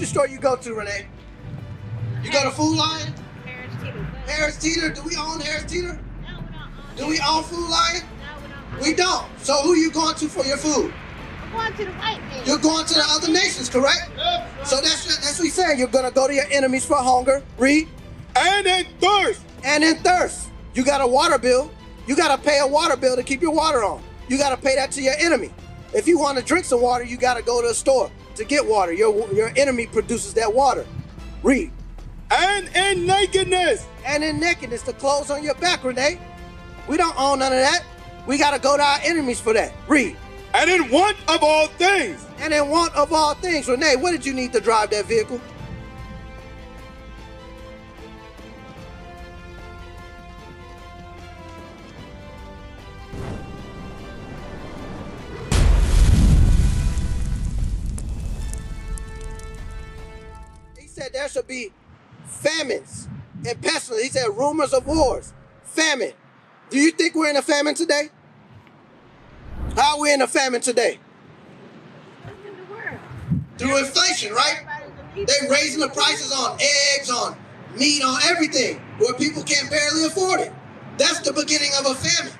grocery store you go to, Renee? You go to Food Lion? Harris Teeter. Harris Teeter? Do we own Harris Teeter? No, we don't own Do we own Food Lion? No, we don't. We don't. So who are you going to for your food? I'm going to the white man. You're going to the other nations, correct? So that's what he's saying. You're going to go to your enemies for hunger. Read. And in thirst. And in thirst. You got a water bill. You got to pay a water bill to keep your water on. You got to pay that to your enemy. If you want to drink some water, you got to go to a store to get water. Your enemy produces that water. Read. And in nakedness. And in nakedness, the clothes on your back, Renee. We don't own none of that. We got to go to our enemies for that. Read. And in want of all things. And in want of all things. Renee, what did you need to drive that vehicle? He said there should be famines and pestilence. He said rumors of wars, famine. Do you think we're in a famine today? How are we in a famine today? in the world. Through inflation, right? They're raising the prices on eggs, on meat, on everything, where people can barely afford it. That's the beginning of a famine.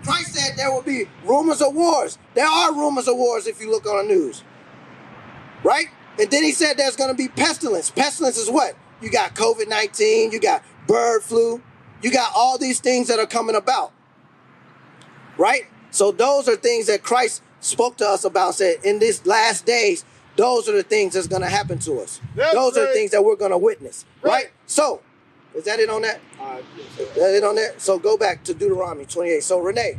Christ said there will be rumors of wars. There are rumors of wars if you look on the news, right? And then he said there's going to be pestilence. Pestilence is what? You got COVID-19, you got bird flu, you got all these things that are coming about, right? So those are things that Christ spoke to us about, said in these last days, those are the things that's going to happen to us. Those are the things that we're going to witness, right? So, is that it on that? Is that it on that? So go back to Deuteronomy 28. So Renee,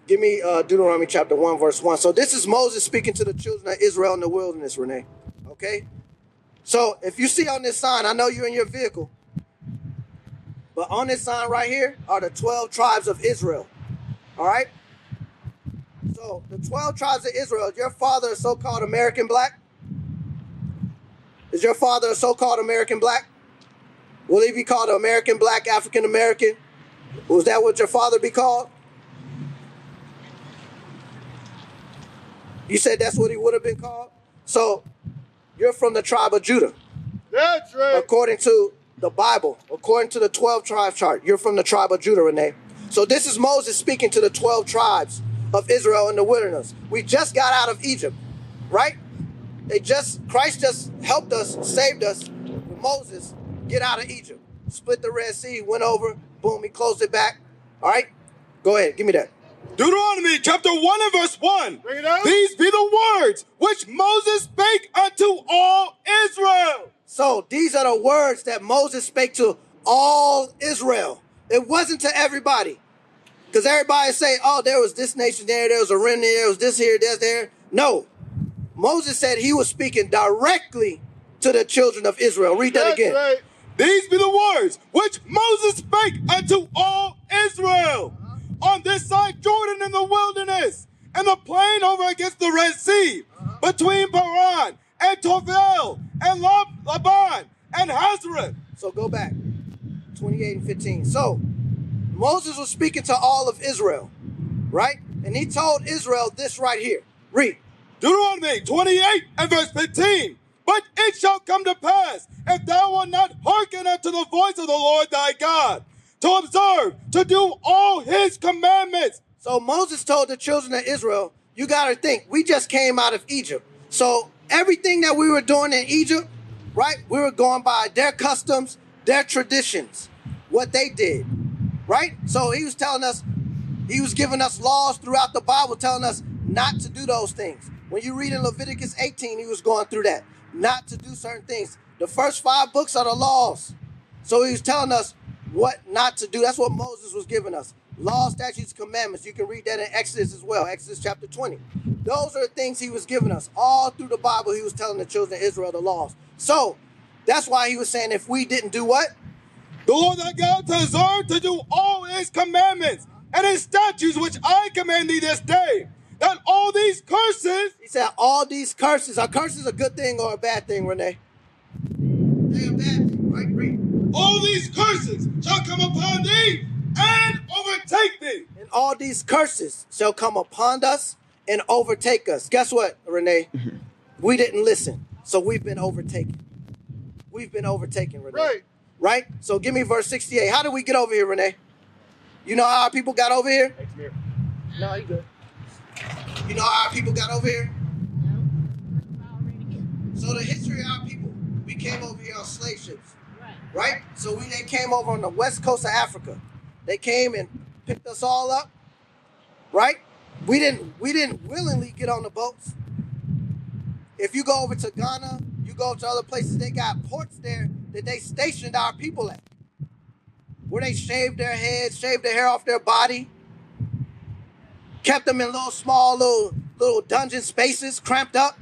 give me Deuteronomy chapter 1, verse 1. So this is Moses speaking to the children of Israel in the wilderness, Renee. Okay? So if you see on this sign, I know you're in your vehicle, but on this sign right here are the 12 tribes of Israel. All right? So the 12 tribes of Israel, is your father a so-called American black? Is your father a so-called American black? Will he be called American black, African American? Was that what your father be called? You said that's what he would have been called? So you're from the tribe of Judah. That's right. According to the Bible, according to the 12 tribe chart, you're from the tribe of Judah, Renee. So this is Moses speaking to the 12 tribes of Israel in the wilderness. We just got out of Egypt, right? Christ just helped us, saved us with Moses get out of Egypt. Split the Red Sea, went over, boom, he closed it back. All right? Go ahead, give me that. Deuteronomy chapter 1 and verse 1. Bring it out. These be the words which Moses spake unto all Israel. So these are the words that Moses spake to all Israel. It wasn't to everybody. Because everybody say, oh, there was this nation there was a remnant, there was this here, there's there. No. Moses said he was speaking directly to the children of Israel. Read that again. Right. These be the words which Moses spake unto all Israel on this side Jordan in the wilderness, and the plain over against the Red Sea, between Paran and Tophel and Laban and Hazareth. So go back, 28 and 15. So Moses was speaking to all of Israel, right? And he told Israel this right here. Read. Deuteronomy 28 and verse 15. But it shall come to pass, if thou wilt not hearken unto the voice of the Lord thy God, to observe, to do all his commandments. So Moses told the children of Israel, you got to think, we just came out of Egypt. So everything that we were doing in Egypt, right, we were going by their customs, their traditions, what they did, right? So he was telling us, he was giving us laws throughout the Bible, telling us not to do those things. When you read in Leviticus 18, he was going through that, not to do certain things. The first 5 books are the laws. So he was telling us what not to do. That's what Moses was giving us. Laws, statutes, commandments. You can read that in Exodus as well, Exodus chapter 20. Those are the things he was giving us. All through the Bible, he was telling the children of Israel the laws. So that's why he was saying if we didn't do what? The Lord thy God to observe to do all his commandments and his statutes which I command thee this day, that all these curses... He said all these curses. Are curses a good thing or a bad thing, Renee? They're a bad thing, right? Read. All these curses shall come upon thee and overtake thee. And all these curses shall come upon us and overtake us. Guess what, Renee? We didn't listen. So we've been overtaken. We've been overtaken, Renee. Right. Right? So give me verse 68. How did we get over here, Renee? You know how our people got over here? Hey, come here. No, you good. You know how our people got over here? So the history of our people, we came over here on slave ships. Right? So they came over on the west coast of Africa. They came and picked us all up. Right? We didn't willingly get on the boats. If you go over to Ghana, you go to other places, they got ports there that they stationed our people at. Where they shaved their heads, shaved the hair off their body, kept them in little dungeon spaces, cramped up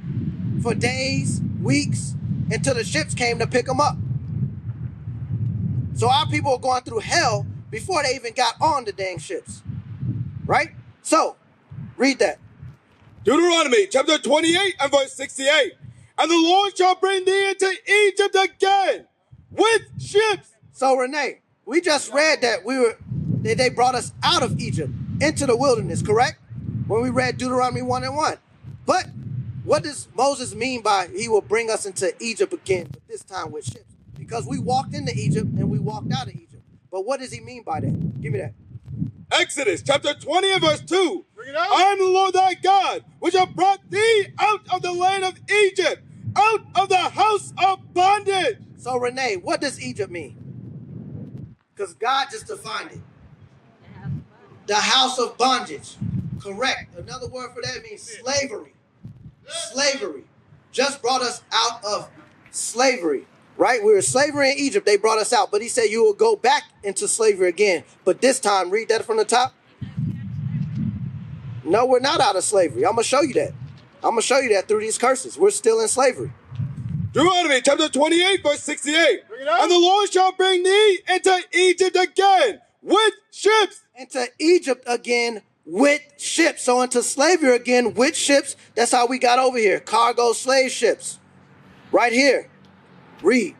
for days, weeks, until the ships came to pick them up. So our people were going through hell before they even got on the dang ships. Right? So, read that. Deuteronomy chapter 28 and verse 68. And the Lord shall bring thee into Egypt again with ships. So Renee, we just read that they brought us out of Egypt into the wilderness, correct? When we read Deuteronomy 1 and 1. But what does Moses mean by he will bring us into Egypt again, but this time with ships? Because we walked into Egypt and we walked out of Egypt. But what does he mean by that? Give me that. Exodus chapter 20 and verse 2. I am the Lord thy God, which have brought thee out of the land of Egypt, out of the house of bondage. So Renee, what does Egypt mean? Because God just defined it. The house of bondage. Correct. Another word for that means slavery. Slavery. Just brought us out of slavery. Right? We were slavery in Egypt. They brought us out. But he said you will go back into slavery again. But this time, read that from the top. No, we're not out of slavery. I'm going to show you that. I'm going to show you that through these curses. We're still in slavery. Deuteronomy chapter 28 verse 68. And the Lord shall bring thee into Egypt again with ships. Into Egypt again with ships. So into slavery again with ships. That's how we got over here. Cargo slave ships. Right here. Read.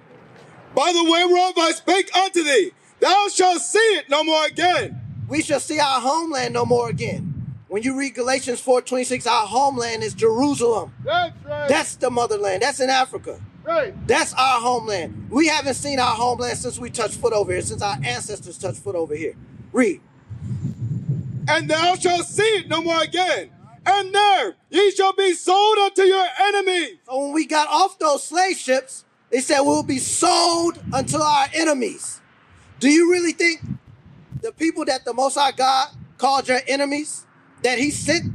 By the way whereof I spake unto thee, thou shalt see it no more again. We shall see our homeland no more again. When you read Galatians 4:26, our homeland is Jerusalem. That's right. That's the motherland. That's in Africa. Right. That's our homeland. We haven't seen our homeland since we touched foot over here, since our ancestors touched foot over here. Read. And thou shalt see it no more again. And there ye shall be sold unto your enemies. So when we got off those slave ships, they said we'll be sold unto our enemies. Do you really think the people that the Most High God called your enemies, that he sent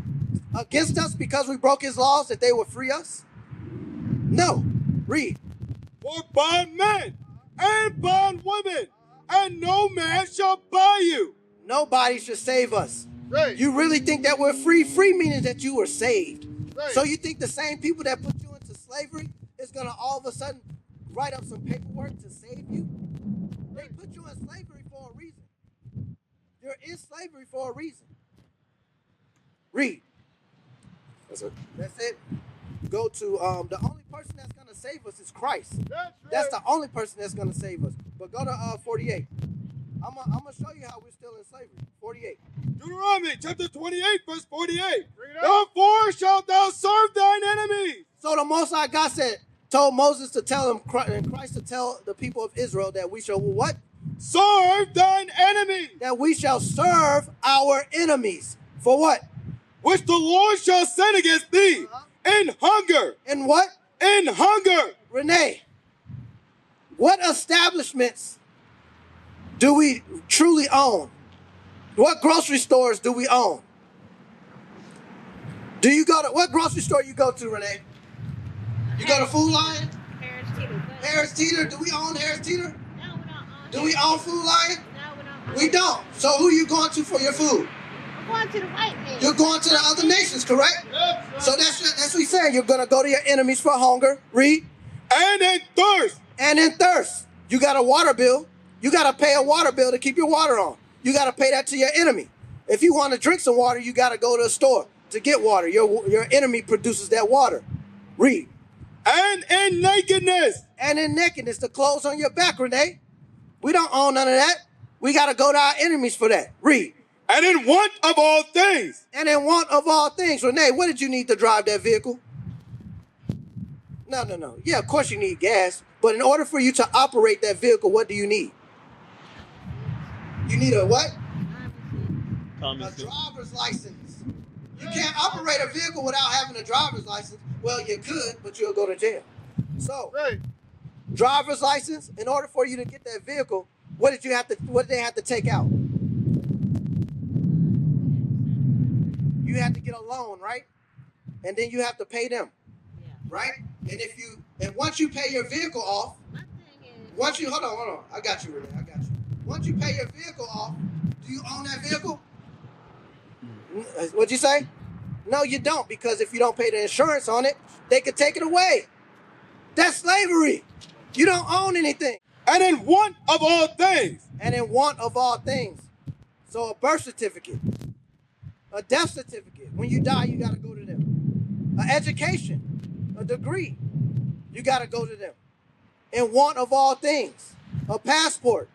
against us because we broke his laws, that they would free us? No. Read. For bondmen and bondwomen, and no man shall buy you. Nobody should save us. Right. You really think that we're free? Free meaning that you were saved. Right. So you think the same people that put you into slavery is going to all of a sudden write up some paperwork to save you? They put you in slavery for a reason. You're in slavery for a reason. Read. That's it. Go to the only person that's going to save us is Christ. That's the only person that's going to save us. But go to 48. I'm going to show you how we're still in slavery. 48. Deuteronomy chapter 28 verse 48. Therefore shalt thou serve thine enemies. So the Most High God told Moses to tell him, and Christ to tell the people of Israel that we shall what? Serve thine enemies. That we shall serve our enemies. For what? Which the Lord shall send against thee in hunger. In what? In hunger. Renee, what establishments do we truly own? What grocery stores do we own? Do you go to, what grocery store you go to, Renee? You go to Food Lion? Harris Teeter. Harris Teeter? Do we own Harris Teeter? No, we don't own Do we own Food Lion? No, we don't own We don't. So who you going to for your food? I'm going to the white man. You're going to the other nations, correct? So that's what he said. You're going to go to your enemies for hunger. Read. And in thirst. And in thirst. You got a water bill. You got to pay a water bill to keep your water on. You got to pay that to your enemy. If you want to drink some water, you got to go to a store to get water. Your enemy produces that water. Read. And in nakedness. And in nakedness, the clothes on your back, Renee. We don't own none of that. We got to go to our enemies for that. Read. And in want of all things. And in want of all things. Renee, what did you need to drive that vehicle? No. Yeah, of course you need gas. But in order for you to operate that vehicle, what do you need? You need a what? A driver's license. You can't operate a vehicle without having a driver's license. Well, you could, but you'll go to jail. So, driver's license. In order for you to get that vehicle, what did they have to take out? You had to get a loan, right? And then you have to pay them, right? And once you pay your vehicle off, hold on, I got you, Renee, I got you. Once you pay your vehicle off, do you own that vehicle? What'd you say? No, you don't, because if you don't pay the insurance on it, they could take it away. That's slavery. You don't own anything. And in want of all things. So a birth certificate, a death certificate. When you die, you got to go to them. An education, a degree, you got to go to them. In want of all things. A passport,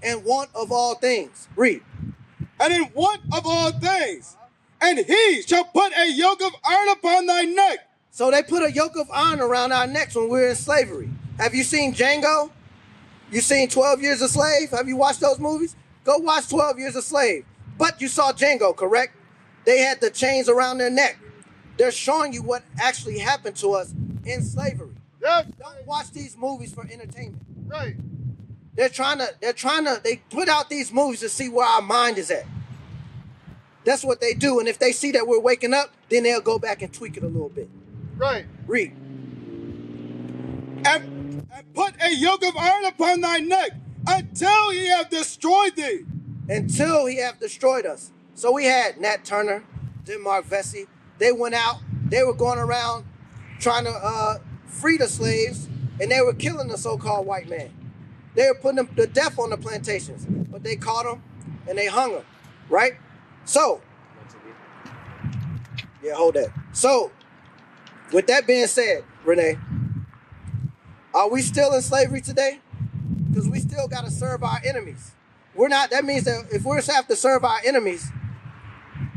in want of all things. Read. And in want of all things. And he shall put a yoke of iron upon thy neck. So they put a yoke of iron around our necks when we're in slavery. Have you seen Django? You seen 12 Years a Slave? Have you watched those movies? Go watch 12 Years a Slave. But you saw Django, correct? They had the chains around their neck. They're showing you what actually happened to us in slavery. Yes. Don't watch these movies for entertainment. Right. They put out these movies to see where our mind is at. That's what they do. And if they see that we're waking up, then they'll go back and tweak it a little bit. Right. Read. And put a yoke of iron upon thy neck until he have destroyed thee. Until he have destroyed us. So we had Nat Turner, Denmark Vesey. They went out. They were going around trying to free the slaves, and they were killing the so-called white man. They were putting them to death on the plantations, but they caught them and they hung them, right? So, yeah, hold that. So, with that being said, Renee, are we still in slavery today? Because we still got to serve our enemies. We're not. That means that if we're have to serve our enemies,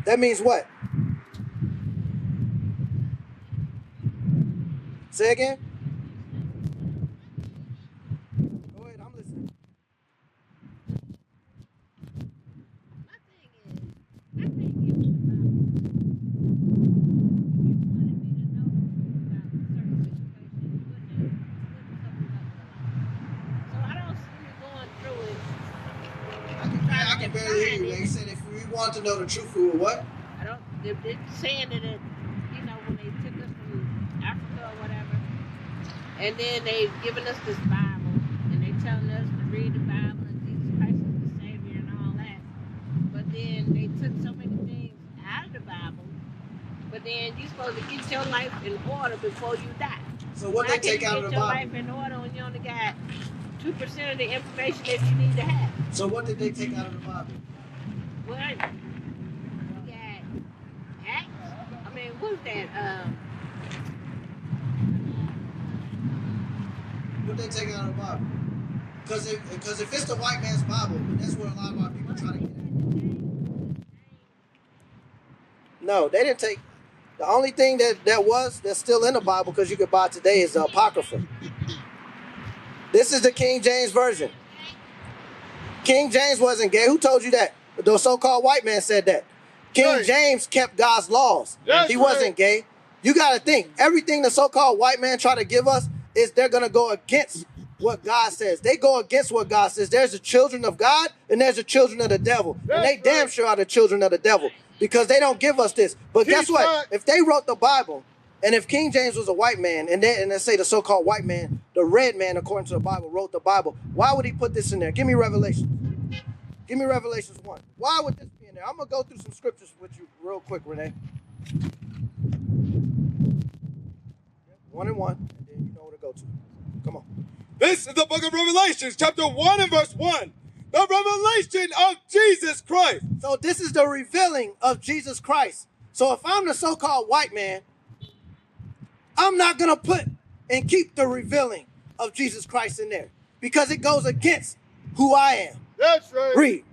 that means what? Say again. Go ahead, I'm listening. My thing is, I think it was about, if you wanted me to know the truth about a certain situation, you wouldn't so I don't see you going through it. I can barely hear you. They said if we want to know the truth, we will what? They're saying that when they took us from Africa or whatever, and then they've given us this Bible, and they telling us to read the Bible and Jesus Christ is the Savior and all that. But then they took so many things out of the Bible. But then you're supposed to get your life in order before you die. So what they take out of the Bible? Get your life in order when you only got 2% of the information that you need to have. So what did they take out of the Bible? Well, you got Acts. I mean, what's that? What they take out of the Bible? Because if it's the white man's Bible, that's what a lot of our people try to get at. No, they didn't take. The only thing that's still in the Bible, because you could buy it today, is the Apocrypha. This is the King James Version. King James wasn't gay. Who told you that? The so-called white man said that. King James kept God's laws. He wasn't gay. You got to think, everything the so-called white man try to give us is they're going to go against what God says. They go against what God says. There's the children of God and there's the children of the devil. And they damn sure are the children of the devil because they don't give us this. But guess what? If they wrote the Bible, and if King James was a white man, and let's say the so-called white man, the red man, according to the Bible, wrote the Bible, why would he put this in there? Give me Revelation. Give me Revelations 1. Why would this be in there? I'm going to go through some scriptures with you real quick, Renee. 1 and 1, and then you know where to go to. Come on. This is the book of Revelation, chapter 1 and verse 1. The revelation of Jesus Christ. So this is the revealing of Jesus Christ. So if I'm the so-called white man, I'm not going to put and keep the revealing of Jesus Christ in there because it goes against who I am. That's right. Read.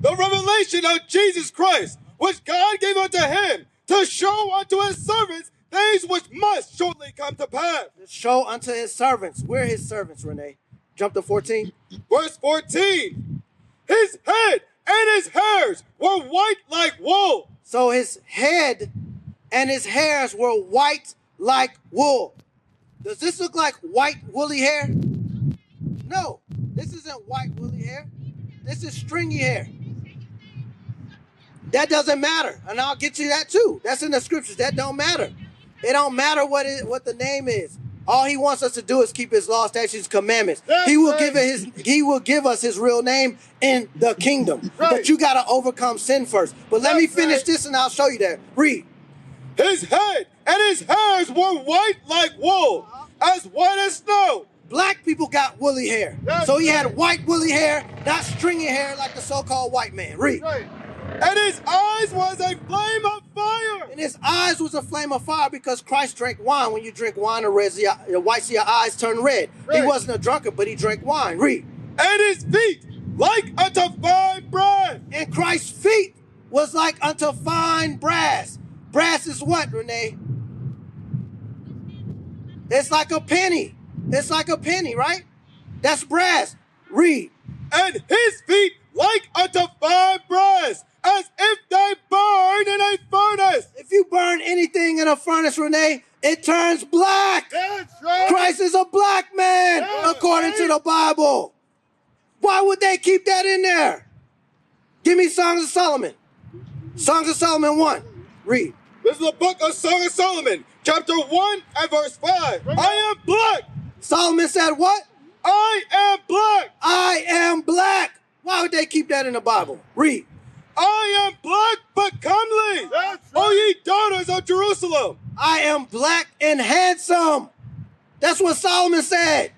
The revelation of Jesus Christ, which God gave unto him to show unto his servants things which must shortly come to pass. Show unto his servants. We're his servants, Renee. Jump to 14. Verse 14. His head and his hairs were white like wool. So his head and his hairs were white like wool. Does this look like white woolly hair? No, this isn't white woolly hair. This is stringy hair. That doesn't matter, and I'll get you that too. That's in the scriptures. That don't matter. It don't matter what the name is. All he wants us to do is keep his law, statutes, commandments. He will give us his real name in the kingdom. Right. But you got to overcome sin first. But let me finish this and I'll show you that. Read. His head and his hairs were white like wool, as white as snow. Black people got woolly hair. So he had white woolly hair, not stringy hair like the so-called white man. Read. Right. And his eyes was a flame of fire. And his eyes was a flame of fire because Christ drank wine. When you drink wine, the whites of your eyes turn red. Right. He wasn't a drunkard, but he drank wine. Read. And his feet like unto fine brass. And Christ's feet was like unto fine brass. Brass is what, Renee? It's like a penny. It's like a penny, right? That's brass. Read. And his feet like unto fine brass, as if they burn in a furnace. If you burn anything in a furnace, Renee, it turns black. That's right. Christ is a black man, according to the Bible. Why would they keep that in there? Give me Songs of Solomon. Songs of Solomon 1. Read. This is the book of Song of Solomon, chapter 1 and verse 5. I am black. Solomon said what? I am black. I am black. Why would they keep that in the Bible? Read. I am black but comely. That's right. O ye daughters of Jerusalem. I am black and handsome. That's what Solomon said.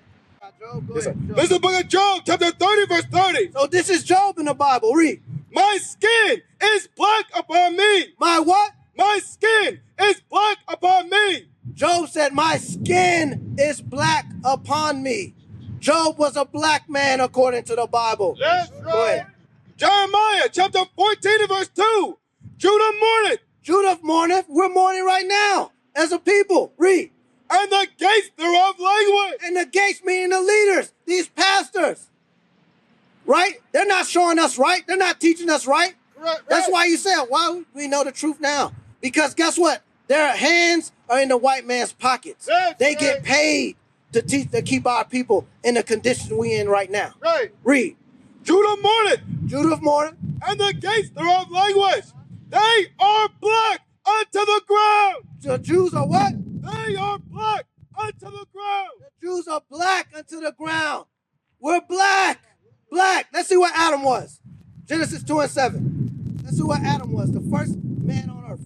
This is the book of Job, chapter 30, verse 30. So this is Job in the Bible. Read. My skin is black upon me. My what? My skin is black upon me. Job said, my skin is black upon me. Job was a black man according to the Bible. That's right. Go ahead. Jeremiah chapter 14 and verse 2. Judah mourneth. Judah mourneth. We're mourning right now as a people. Read. And the gates thereof languish. And the gates meaning the leaders, these pastors. Right? They're not showing us right. They're not teaching us right. Right. That's why you said, why we know the truth now. Because guess what? Their hands are in the white man's pockets. They get paid to keep our people in the condition we in right now. Right. Read. Judah mourneth. Judah mourneth. And the gates thereof languish. They are black unto the ground. The Jews are what? They are black unto the ground. The Jews are black unto the ground. We're black. Black. Let's see what Adam was. Genesis 2 and 7. Let's see what Adam was, the first man on earth.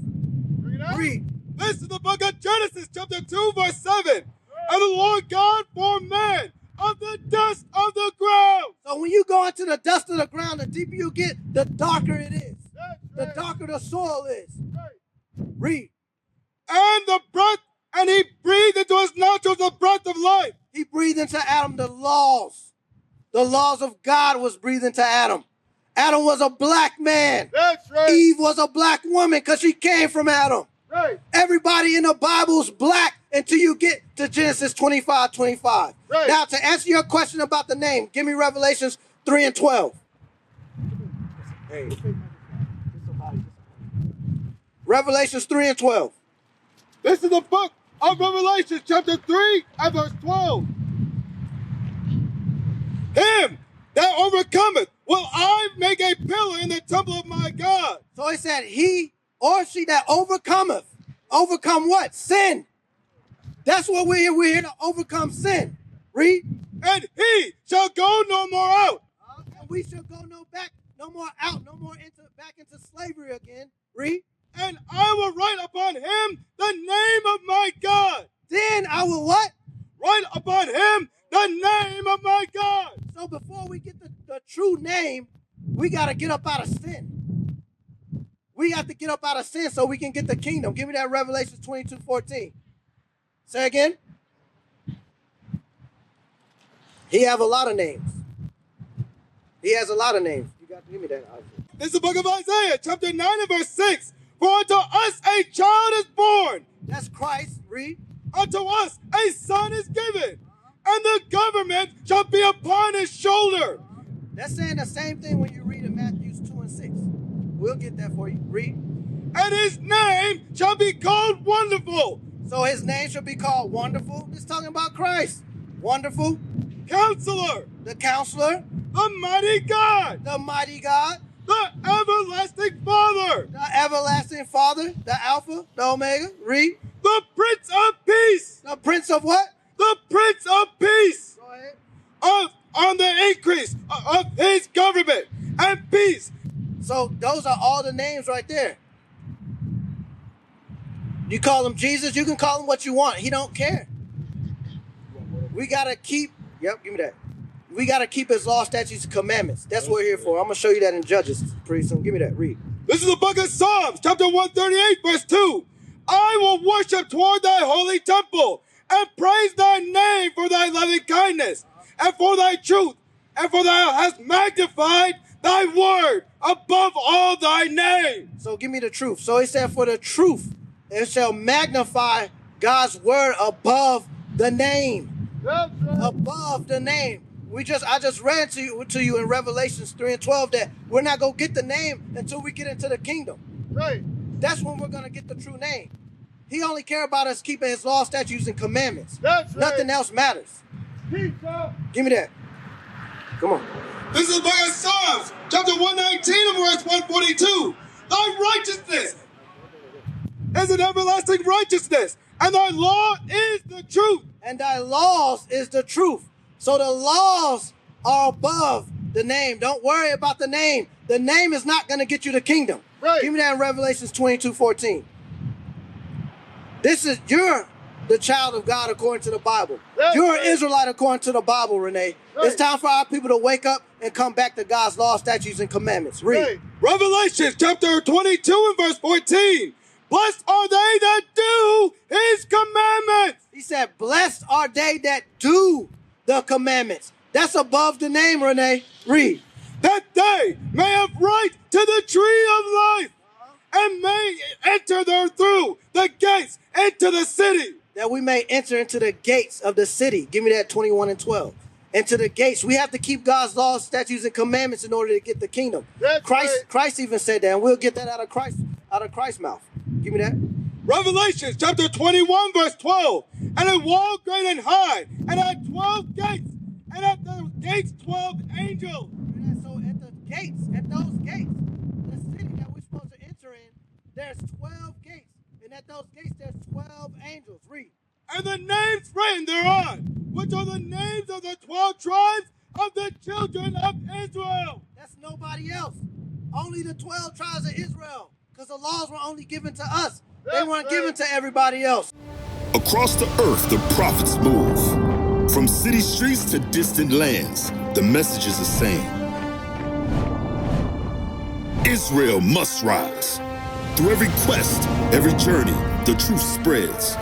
Read. This is the book of Genesis, chapter 2, verse 7. And the Lord God formed man of the dust of the ground. So when you go into the dust of the ground, the deeper you get, the darker it is. The darker the soil is. Read. And the breath, and he breathed into his nostrils the breath of life. He breathed into Adam the laws. The laws of God was breathed into Adam. Adam was a black man. That's right. Eve was a black woman because she came from Adam. Right. Everybody in the Bible's black until you get to Genesis 25:25. Right. Now, to answer your question about the name, give me Revelations 3 and 12. Hey. Revelations 3 and 12. This is the book of Revelation, chapter 3 and verse 12. Him that overcometh will I make a pillar in the temple of my God. So he said, he or she that overcometh. Overcome what? Sin. That's what we're here. We're here to overcome sin. Read. And he shall go no more out. And we shall go no more out, no more back into slavery again. Read. And I will write upon him the name of my God. Then I will what? Write upon him the name of my God. So before we get the true name, we got to get up out of sin. We have to get up out of sin so we can get the kingdom. Give me that Revelation 22:14. Say again. He have a lot of names. He has a lot of names. You got to give me that. This is the book of Isaiah, chapter 9 and verse 6. For unto us a child is born, That's Christ. Read. Unto us a son is given, and the government shall be upon his shoulder. That's saying the same thing when you read in Matthew 2 and 6. We'll get that for you. Read. And his name shall be called Wonderful. So his name shall be called Wonderful. It's talking about Christ. Wonderful. Counselor. The Counselor. The Mighty God. The Mighty God. The Everlasting Father. The Everlasting Father. The Alpha. The Omega. Read. The Prince of Peace. The Prince of what? The Prince of Peace. Go ahead. On the increase of his government and peace. So those are all the names right there. You call him Jesus, you can call him what you want. He don't care. We got to keep, give me that. We got to keep his law, statutes, and commandments. That's what we're here for. I'm going to show you that in Judges pretty soon. Give me that. Read. This is the book of Psalms, chapter 138, verse 2. I will worship toward thy holy temple and praise thy name for thy loving kindness and for thy truth, and for thou hast magnified thy word above all thy name. So give me the truth. So he said, for the truth, it shall magnify God's word above the name. That's right. Above the name. I just read to you in Revelations 3 and 12 that we're not going to get the name until we get into the kingdom. Right. That's when we're going to get the true name. He only cares about us keeping his law, statutes, and commandments. That's right. Nothing else matters. Pizza. Give me that. Come on. This is the book of Psalms, chapter 119 and verse 142. Thy righteousness is an everlasting righteousness, and thy law is the truth. And thy laws is the truth. So the laws are above the name. Don't worry about the name. The name is not going to get you the kingdom. Right. Give me that in Revelations 22:14. You're the child of God according to the Bible. That's You're right. an Israelite according to the Bible, Renee. Right. It's time for our people to wake up and come back to God's law, statutes, and commandments. Read. Right. Revelation chapter 22 and verse 14. Blessed are they that do his commandments. He said, blessed are they that do the commandments. That's above the name, Renee. Read. That they may have right to the tree of life and may enter there through the gates into the city. That we may enter into the gates of the city. Give me that 21 and 12. Into the gates. We have to keep God's laws, statutes, and commandments in order to get the kingdom. That's right. Christ even said that, and we'll get that out of Christ's mouth. Give me that. Revelation chapter 21 verse 12. And a wall great and high, and had 12 gates, and at those gates 12 angels. So at those gates, the city that we're supposed to enter in, there's 12 gates. And at those gates, there's 12 angels. Read. And the names written thereon, which are the names of the 12 tribes of the children of Israel. That's nobody else. Only the 12 tribes of Israel. Because the laws were only given to us. They weren't given to everybody else. Across the earth, the prophets move. From city streets to distant lands, the message is the same. Israel must rise. Through every quest, every journey, the truth spreads.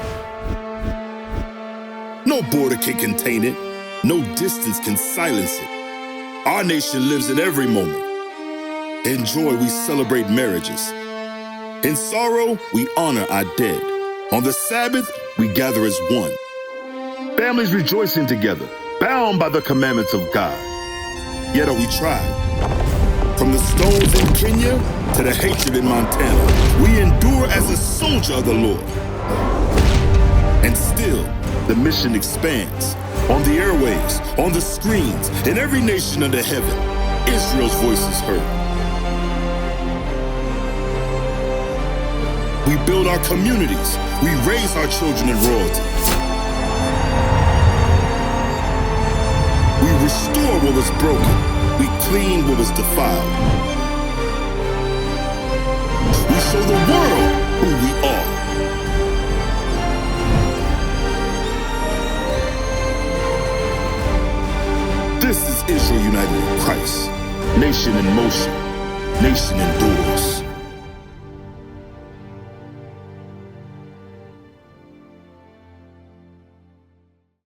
No border can contain it. No distance can silence it. Our nation lives in every moment. In joy, we celebrate marriages. In sorrow, we honor our dead. On the Sabbath, we gather as one. Families rejoicing together, bound by the commandments of God. Yet are we tried. From the stones in Kenya to the hatred in Montana, we endure as a soldier of the Lord. And still, the mission expands. On the airwaves, on the screens, in every nation under heaven, Israel's voice is heard. We build our communities. We raise our children in royalty. We restore what was broken. We clean what was defiled. We show the world who we are. This is Israel united in Christ. Nation in motion. Nation endures.